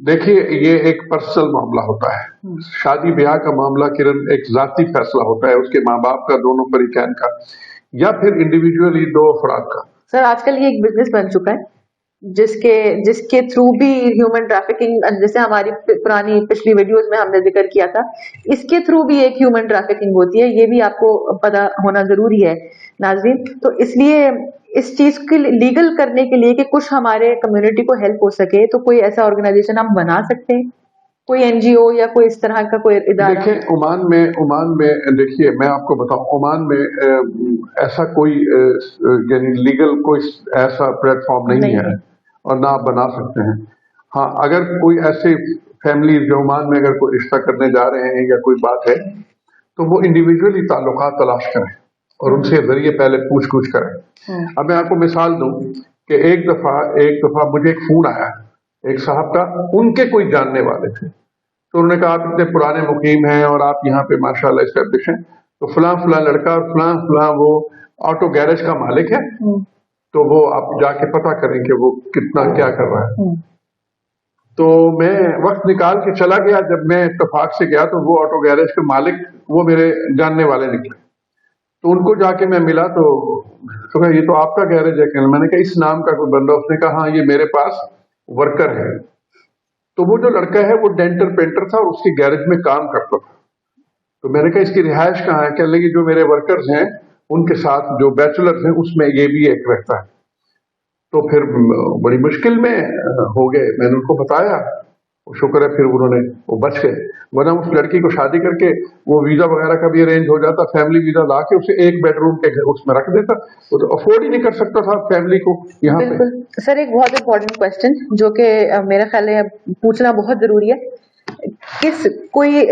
دیکھیے یہ ایک پرسنل معاملہ ہوتا ہے. شادی بیاہ کا معاملہ کرن ایک ذاتی فیصلہ ہوتا ہے اس کے ماں باپ کا, دونوں فریقین کا, یا پھر انڈیویجولی دو افراد کا. سر آج کل یہ ایک بزنس بن چکا ہے جس کے تھرو بھی ہیومن ٹریفکنگ, جیسے ہماری پرانی پچھلی ویڈیوز میں ہم نے ذکر کیا تھا, اس کے تھرو بھی ایک ہیومن ٹریفکنگ ہوتی ہے. یہ بھی آپ کو پتہ ہونا ضروری ہے ناظرین. تو اس لیے اس چیز کے لیگل کرنے کے لیے کہ کچھ ہمارے کمیونٹی کو ہیلپ ہو سکے, تو کوئی ایسا آرگنائزیشن ہم بنا سکتے ہیں, کوئی این جی او یا کوئی اس طرح کا کوئی ادارہ. دیکھیں عمان میں دیکھیے میں آپ کو بتاؤں, عمان میں ایسا کوئی یعنی لیگل کوئی ایسا پلیٹ فارم نہیں ہے اور نہ آپ بنا سکتے ہیں. ہاں اگر کوئی ایسے فیملی جو عمان میں اگر کوئی رشتہ کرنے جا رہے ہیں یا کوئی بات ہے تو وہ انڈیویجولی تعلقات تلاش کریں اور ان سے ذریعے پہلے پوچھ گچھ کریں. اب میں آپ کو مثال دوں کہ ایک دفعہ مجھے ایک فون آیا ایک صاحب کا, ان کے کوئی جاننے والے تھے, تو انہوں نے کہا آپ اتنے پرانے مقیم ہیں اور آپ یہاں پہ ماشاءاللہ اسٹیبلش ہیں, تو فلاں فلاں لڑکا اور فلاں وہ آٹو گیرج کا مالک ہے, تو وہ آپ جا کے پتہ کریں کہ وہ کتنا کیا کر رہا ہے. تو میں وقت نکال کے چلا گیا, جب میں اتفاق سے گیا تو وہ آٹو گیرج کے مالک وہ میرے جاننے والے نکلے. تو ان کو جا کے میں ملا تو کہا یہ تو آپ کا گیرج ہے کہ, میں نے کہا اس نام کا کوئی بندہ, اس نے کہا ہاں یہ میرے پاس ورکر ہے. تو وہ جو لڑکا ہے وہ ڈینٹل پینٹر تھا اور اس کی گیرج میں کام کرتا تھا. تو میں نے کہا اس کی رہائش کہاں ہے, کہنے لگی جو میرے ورکرز ہیں ان کے ساتھ جو بیچلرز ہیں اس میں یہ بھی ایک رہتا ہے. تو پھر بڑی مشکل میں ہو گئے, میں نے ان کو بتایا, شکر ہے پھر انہوں نے وہ بچ گئے, ورنہ اس لڑکی کو شادی کر کے وہ ویزا وغیرہ کا بھی ارینج ہو جاتا, فیملی ویزا لا کے اسے ایک بیڈ روم کے اس میں رکھ دیتا, وہ تو افورڈ ہی نہیں کر سکتا تھا فیملی کو یہاں پہ. بالکل سر, ایک بہت امپورٹنٹ کوشچن جو کہ میرا خیال ہے پوچھنا بہت ضروری ہے, کوئی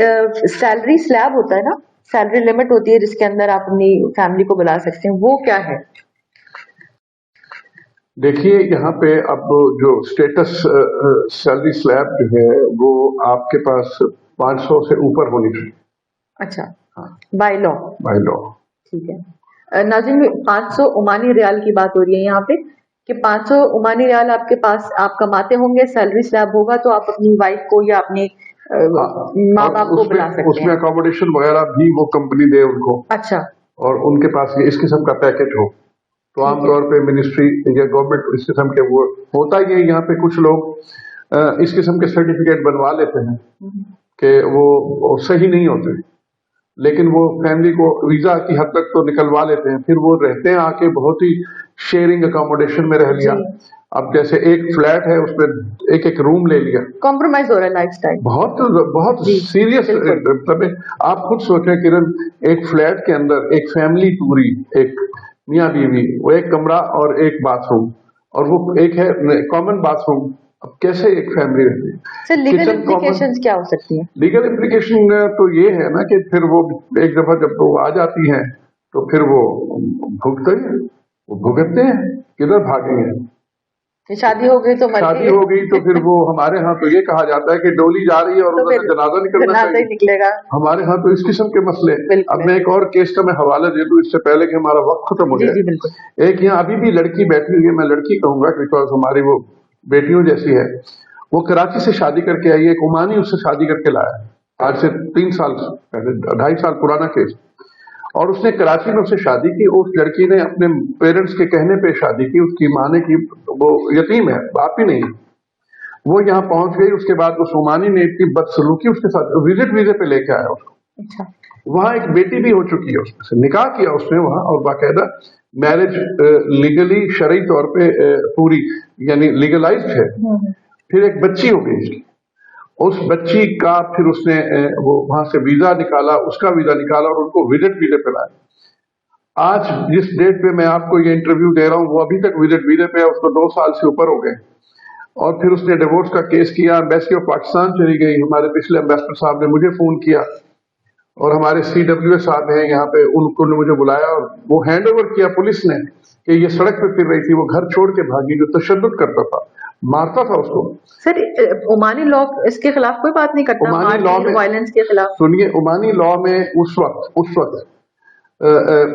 سیلری سلیب ہوتا ہے نا, سیلری لمٹ ہوتی ہے جس کے اندر آپ اپنی فیملی کو بلا سکتے ہیں, وہ کیا ہے؟ دیکھیے یہاں پہ اب جو اسٹیٹس سیلری سلیب جو ہے وہ آپ کے پاس 500 سے اوپر ہونی چاہیے. اچھا, بائی لا. ٹھیک ہے ناظرین, 500 عمانی ریال کی بات ہو رہی ہے یہاں پہ کہ 500 عمانی ریال آپ کے پاس آپ کماتے ہوں گے, سیلری سلیب ہوگا تو آپ اپنی وائف کو یا اپنے ماں باپ کو بلا سکتے ہیں. اس میں اکاموڈیشن وغیرہ بھی وہ کمپنی دے ان کو. اچھا, اور ان کے پاس اس قسم کا پیکج ہو تو عام طور پہ منسٹری یا گورنمنٹ اس قسم کے وہ ہوتا ہی ہے. یہاں پہ کچھ لوگ اس قسم کے سرٹیفکیٹ بنوا لیتے ہیں کہ وہ صحیح نہیں ہوتے, لیکن وہ فیملی کو ویزا کی حد تک تو نکلوا لیتے ہیں, پھر وہ رہتے ہیں آ کے بہت ہی شیئرنگ اکاموڈیشن میں رہ لیا. اب جیسے ایک فلیٹ ہے اس میں ایک ایک روم لے لیا, کمپرومائز ہو رہا ہے لائف سٹائل, بہت سیریس. آپ خود سوچیں کرن, ایک فلیٹ کے اندر ایک فیملی پوری, ایک میاں بیوی, وہ ایک کمرہ اور ایک باتھ روم, اور وہ ایک ہے کامن باتھ روم, اب کیسے ایک فیملی رہتی ہے؟ سر لیگل امپلیکیشنز کیا ہو سکتی ہیں؟ لیگل امپلیکیشن تو یہ ہے نا کہ پھر وہ ایک دفعہ جب وہ آ جاتی ہیں تو پھر وہ بھگتتے ہیں, کدھر بھاگیں گے؟ شادی ہو گئی تو شادی ہو گئی تو پھر وہ ہمارے ہاں تو یہ کہا جاتا ہے کہ ڈولی جا رہی ہے اور ادھر سے جنازہ نکلنا نکلے گا. ہمارے ہاں تو اس قسم کے مسئلے. اب میں ایک اور کیس کا میں حوالہ دے دوں اس سے پہلے کہ ہمارا وقت ختم ہو جائے. ایک یہاں ابھی بھی لڑکی بیٹھی ہوئی ہے, میں لڑکی کہوں گا بیکاز ہماری وہ بیٹیوں جیسی ہے, وہ کراچی سے شادی کر کے آئی ہے, ایک عمانی اس سے شادی کر کے لایا, آج سے 3 سال پہلے, 2.5 سال پرانا کیس. اور اس نے کراچی میں اس سے شادی کی, اس لڑکی نے اپنے پیرنٹس کے کہنے پہ شادی کی, اس کی ماں نے کی, وہ یتیم ہے, باپ ہی نہیں. وہ یہاں پہنچ گئی, اس کے بعد اس عمانی نے اتنی بدسلوکی اس کے ساتھ ویزے پہ لے کے آیا اس کو. وہاں ایک بیٹی بھی ہو چکی ہے, اس میں سے نکاح کیا اس نے وہاں, اور باقاعدہ میرج لیگلی شرعی طور پہ پوری یعنی لیگلائزڈ ہے. پھر ایک بچی ہو گئی اس کی, اس بچی کا پھر اس نے وہ وہاں سے ویزا نکالا, اس کا ویزا نکالا اور ان کو وزٹ ویزے پہ لایا. آج جس ڈیٹ پہ میں آپ کو یہ انٹرویو دے رہا ہوں وہ ابھی تک وزٹ ویزے پہ ہے, اس کو 2 سال سے اوپر ہو گئے. اور پھر اس نے ڈیورس کا کیس کیا, ایمبیسی آف پاکستان چلی گئی. ہمارے پچھلے ایمبیسڈر صاحب نے مجھے فون کیا, اور ہمارے CWA صاحب ہیں یہاں پہ, ان کو نے مجھے بلایا اور وہ ہینڈ اوور کیا پولیس نے کہ یہ سڑک پہ پھر رہی تھی, وہ گھر چھوڑ کے بھاگی, جو تشدد کرتا تھا, مارتا تھا اس کو. سر عمانی لا اس کے خلاف کوئی بات نہیں کرتا, عمانی لا میں وائلنس کے خلاف. سنیے, عمانی لا میں اس وقت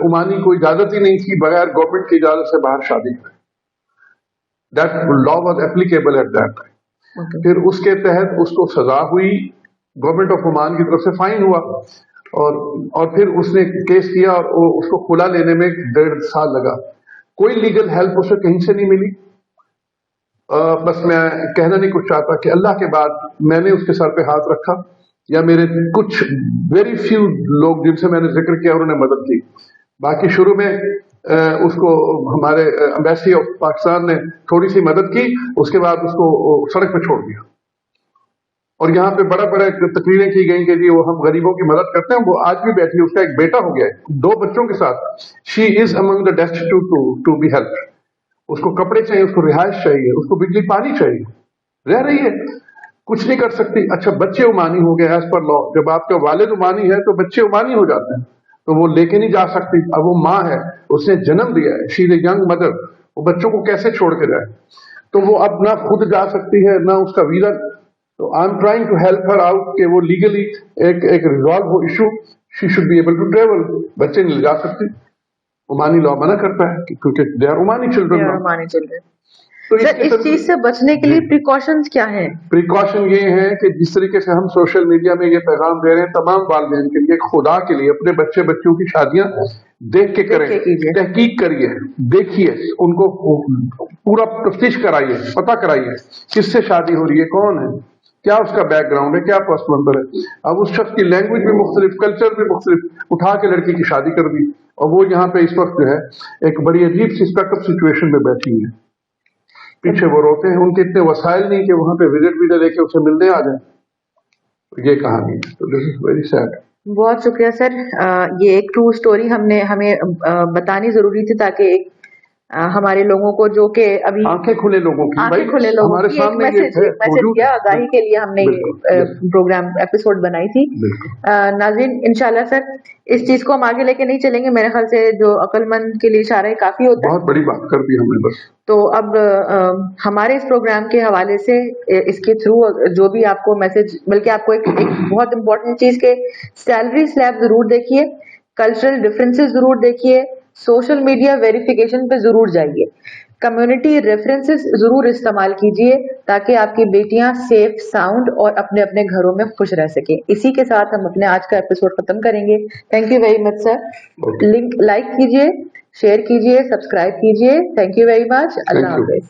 عمانی کو اجازت ہی نہیں تھی بغیر گورنمنٹ کی اجازت سے باہر شادی کرے. That law was applicable at that time. پھر اس کے تحت اس کو سزا ہوئی، گورنمنٹ آف عمان کی طرف سے فائن ہوا، اور پھر اس نے کیس کیا اور اس کو کھلا لینے میں 1.5 سال لگا. کوئی لیگل ہیلپ اسے کہیں سے نہیں ملی. بس میں کہنا نہیں کچھ چاہتا کہ اللہ کے بعد میں نے اس کے سر پہ ہاتھ رکھا، یا میرے کچھ ویری فیو لوگ جن سے میں نے ذکر کیا انہوں نے مدد کی. باقی شروع میں اس کو ہمارے ایمبیسی آف پاکستان نے تھوڑی سی مدد کی، اس کے بعد اس کو سڑک پہ چھوڑ دیا. اور یہاں پہ بڑا تقریریں کی گئیں کہ جی وہ ہم غریبوں کی مدد کرتے ہیں. وہ آج بھی بیٹھی ہے، اس کا ایک بیٹا ہو گیا ہے 2 بچوں کے ساتھ. شی از امنگ دا ڈیسٹیٹیوٹ ٹو بی ہیلپ. اس کو کپڑے چاہیے، اس کو رہائش چاہیے، اس کو بجلی پانی چاہیے، رہ رہی ہے، کچھ نہیں کر سکتی. اچھا بچے عمانی ہو گئے ایز پر لا، جب آپ کا والد عمانی ہے تو بچے عمانی ہو جاتے ہیں، تو وہ لے کے نہیں جا سکتی. اب وہ ماں ہے، اس نے جنم دیا ہے، شی از اے ینگ مدر، وہ بچوں کو کیسے چھوڑ کے جائے؟ تو وہ اب نہ خود جا سکتی ہے نہ اس کا ویزا. تو I am trying to help her out کہ وہ لیگلی ایک ریزالو ہو issue. She should be able to travel. بچے نہیں لے جا سکتی، عمانی لا منع کرتا ہے کیونکہ دے آر عمانی چلڈرن. تو اس چیز سے بچنے کے لیے پریکاشنز کیا ہیں؟ پریکاشن یہ ہے کہ جس طریقے سے ہم سوشل میڈیا میں یہ پیغام دے رہے ہیں تمام والدین کے لیے، خدا کے لیے اپنے بچوں کی شادیاں دیکھ کے کریں، تحقیق کریے، دیکھیے ان کو پورا تفتیش کرائیے، پتہ کرائیے کس سے شادی ہو رہی ہے، کون ہے، کیا اس کا بیک گراؤنڈ ہے، کیا پس منظر ہے. اب اس شخص کی لینگویج بھی مختلف، کلچر بھی مختلف، اٹھا کے لڑکی کی شادی کر دی، اور وہ یہاں پہ اس وقت جو ہے ایک بڑی عجیب سی اسپیک اپ سچویشن میں بیٹھی ہے. پیچھے وہ روتے ہیں، ان کے اتنے وسائل نہیں کہ وہاں پہ وزٹ ویزا لے کے اسے ملنے آ جائیں. یہ کہانی ہے. تو دس از ویری سیڈ. بہت شکریہ سر. یہ ایک ٹرو اسٹوری ہمیں بتانی ضروری تھی تاکہ ہمارے لوگوں کو جو کہ ابھی آنکھیں کھلے لوگوں کی ایک میسج دیا آگاہی کے لیے ہم نے یہ پروگرام ایپیسوڈ بنائی تھی. ناظرین انشاءاللہ سر اس چیز کو ہم آگے لے کے نہیں چلیں گے، میرے خیال سے جو عقل مند کے لیے اشارہ کافی ہوتا ہے. بہت بڑی بات کر دی ہم نے بس. تو اب ہمارے اس پروگرام کے حوالے سے اس کے تھرو جو بھی آپ کو میسج، بلکہ آپ کو ایک بہت امپورٹنٹ چیز کہ سیلری سلیب ضرور دیکھیے، کلچرل ڈفرینسز ضرور دیکھیے، سوشل میڈیا ویریفیکیشن پہ ضرور جائیے، کمیونٹی ریفرنسز ضرور استعمال کیجیے تاکہ آپ کی بیٹیاں سیف، ساؤنڈ اور اپنے اپنے گھروں میں خوش رہ سکیں. اسی کے ساتھ ہم اپنے آج کا ایپیسوڈ ختم کریں گے. Thank you very much sir. Link like کیجیے، شیئر کیجیے، سبسکرائب کیجیے. Thank you very much. اللہ حافظ.